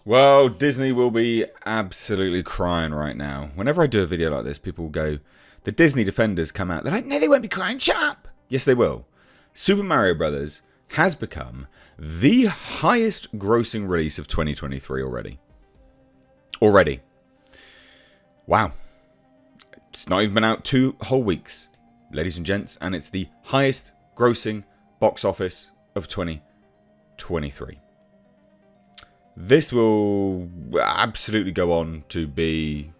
Well, Disney will be absolutely crying right now. Whenever I do a video like this, people will go, the Disney defenders come out. They're like, no, they won't be crying. Shut up. Yes, they will. Super Mario Brothers has become the highest grossing release of 2023 already. Wow. It's not even been out 2 whole weeks, ladies and gents, and it's the highest grossing box office of 2023. This will absolutely go on to be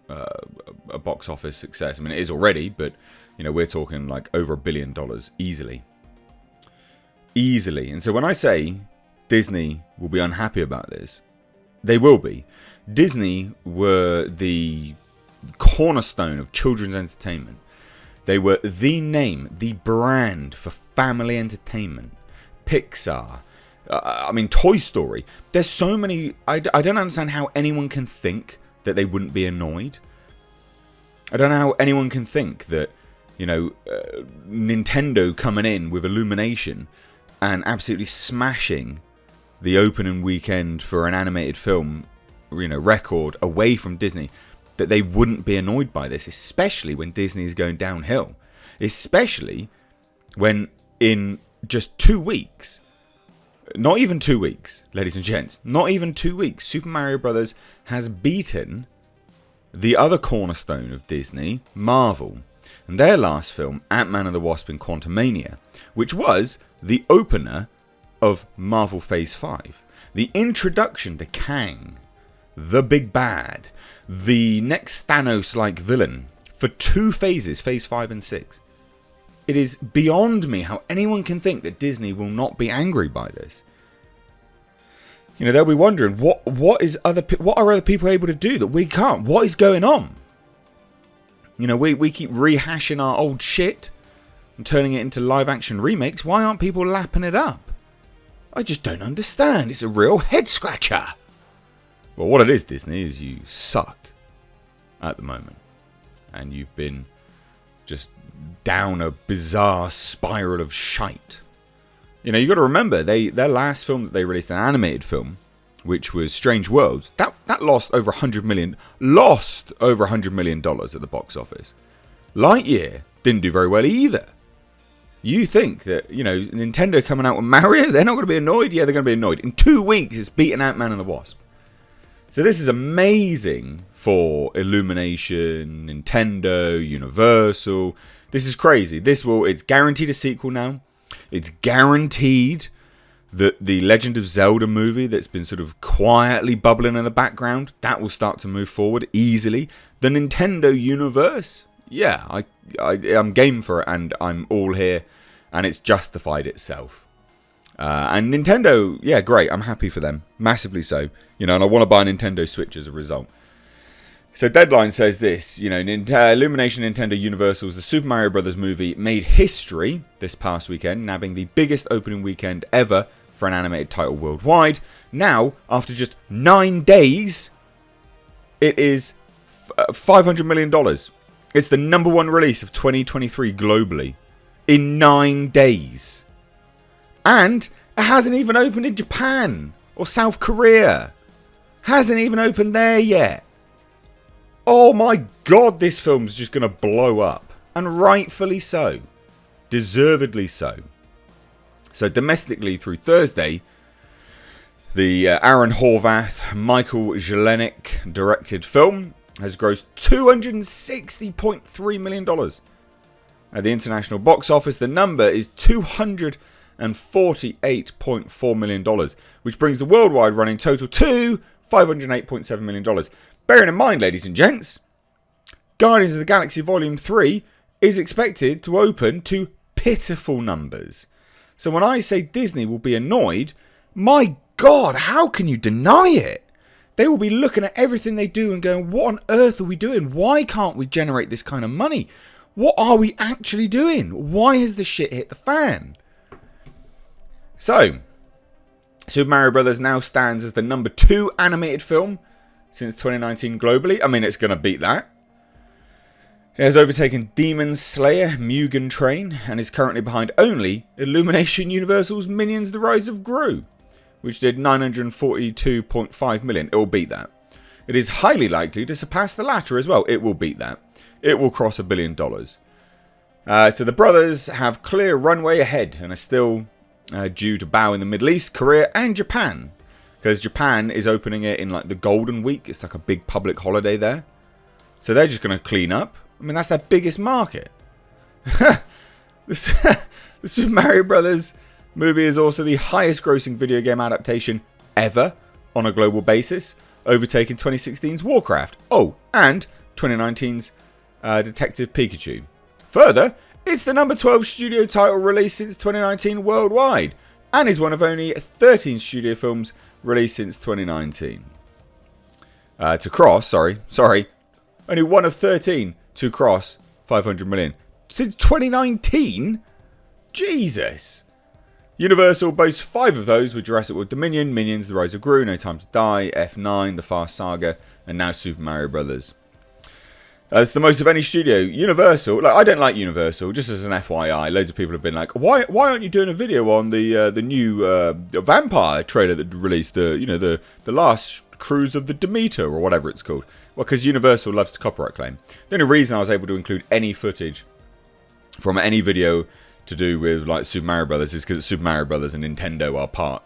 a box office success. I mean, it is already, but we're talking like over $1 billion easily. And so when I say Disney will be unhappy about this, they will be. Disney were the cornerstone of children's entertainment. They were the name, the brand for family entertainment. Pixar. Toy Story. There's so many. I don't understand how anyone can think that they wouldn't be annoyed. I don't know how anyone can think that, Nintendo coming in with Illumination and absolutely smashing the opening weekend for an animated film, record away from Disney, that they wouldn't be annoyed by this, especially when Disney is going downhill. Especially when in just 2 weeks. Not even 2 weeks, ladies and gents. Not even 2 weeks. Super Mario Brothers has beaten the other cornerstone of Disney, Marvel, and their last film, Ant-Man and the Wasp and Quantumania, which was the opener of Marvel Phase 5. The introduction to Kang, the big bad, the next Thanos-like villain, for 2 phases, Phase 5 and 6. It is beyond me how anyone can think that Disney will not be angry by this. They'll be wondering what are other people able to do that we can't? What is going on? We keep rehashing our old shit and turning it into live action remakes. Why aren't people lapping it up? I just don't understand. It's a real head scratcher. Well, what it is, Disney, is you suck at the moment, and you've been just down a bizarre spiral of shite. You got to remember, their last film that they released, an animated film, which was Strange Worlds, that lost over $100 million at the box office. Lightyear didn't do very well either. You think that, Nintendo coming out with Mario, they're not going to be annoyed? Yeah, they're going to be annoyed. In 2 weeks, it's beaten Ant-Man and the Wasp. So this is amazing for Illumination, Nintendo, Universal. This is crazy. It's guaranteed a sequel now. It's guaranteed that the Legend of Zelda movie that's been sort of quietly bubbling in the background, that will start to move forward easily. The Nintendo universe, yeah, I'm game for it, and I'm all here, and it's justified itself. And Nintendo, yeah, great. I'm happy for them, massively so. And I want to buy a Nintendo Switch as a result. So Deadline says this, Illumination, Nintendo, Universal's The Super Mario Brothers movie made history this past weekend, nabbing the biggest opening weekend ever for an animated title worldwide. Now, after just 9 days, it is $500 million. It's the number 1 release of 2023 globally in 9 days. And it hasn't even opened in Japan or South Korea. Hasn't even opened there yet. Oh my god, this film's just going to blow up. And rightfully so. Deservedly so. So domestically through Thursday, the Aaron Horvath, Michael Jelenic directed film has grossed $260.3 million. At the international box office, the number is $248.4 million, which brings the worldwide running total to $508.7 million. Bearing in mind, ladies and gents, Guardians of the Galaxy Volume 3 is expected to open to pitiful numbers. So when I say Disney will be annoyed, my God, how can you deny it? They will be looking at everything they do and going, what on earth are we doing? Why can't we generate this kind of money? What are we actually doing? Why has the shit hit the fan? So, Super Mario Brothers now stands as the number 2 animated film since 2019 globally. I mean, it's going to beat that. It has overtaken Demon Slayer, Mugen Train, and is currently behind only Illumination Universal's Minions: The Rise of Gru, which did 942.5 million. It will beat that. It is highly likely to surpass the latter as well. It will beat that. It will cross $1 billion. So the brothers have clear runway ahead and are still due to bow in the Middle East, Korea, and Japan. Because Japan is opening it in like the Golden Week. It's like a big public holiday there. So they're just going to clean up. I mean, that's their biggest market. The Super Mario Brothers movie is also the highest grossing video game adaptation ever on a global basis, overtaking 2016's Warcraft. Oh, and 2019's Detective Pikachu. Further, it's the number 12 studio title released since 2019 worldwide, and is one of only 13 studio films released since 2019. Only one of 13 to cross 500 million. Since 2019? Jesus! Universal boasts 5 of those, with Jurassic World Dominion, Minions, The Rise of Gru, No Time to Die, F9, The Fast Saga, and now Super Mario Brothers. It's the most of any studio. Universal, like, I don't like Universal, just as an FYI. Loads of people have been like, why aren't you doing a video on the new Vampire trailer that released, the last Cruise of the Demeter, or whatever it's called? Well, because Universal loves to copyright claim. The only reason I was able to include any footage from any video to do with like Super Mario Brothers is because Super Mario Brothers and Nintendo are part,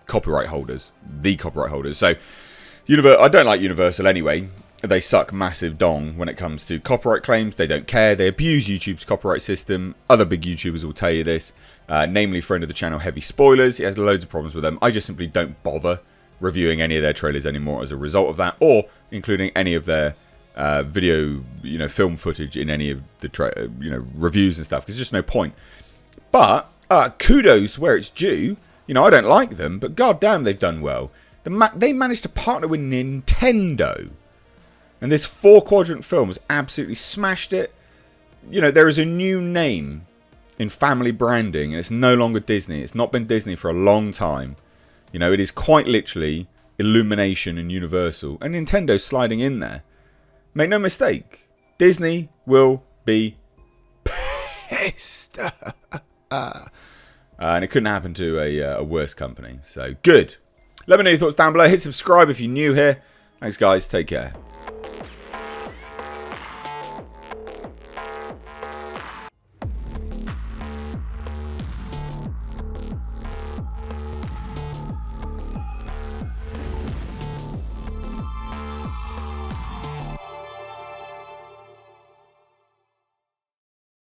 copyright holders, the copyright holders. So, I don't like Universal anyway. They suck massive dong when it comes to copyright claims. They don't care. They abuse YouTube's copyright system. Other big YouTubers will tell you this. Namely, friend of the channel, Heavy Spoilers. He has loads of problems with them. I just simply don't bother reviewing any of their trailers anymore as a result of that, or including any of their video, film footage in any of the reviews and stuff, because there's just no point. But kudos where it's due. I don't like them, but goddamn, they've done well. They managed to partner with Nintendo, and this 4-quadrant film has absolutely smashed it. There is a new name in family branding, and it's no longer Disney. It's not been Disney for a long time. It is quite literally Illumination and Universal, and Nintendo sliding in there. Make no mistake, Disney will be pissed. And it couldn't happen to a worse company. So, good. Let me know your thoughts down below. Hit subscribe if you're new here. Thanks, guys. Take care.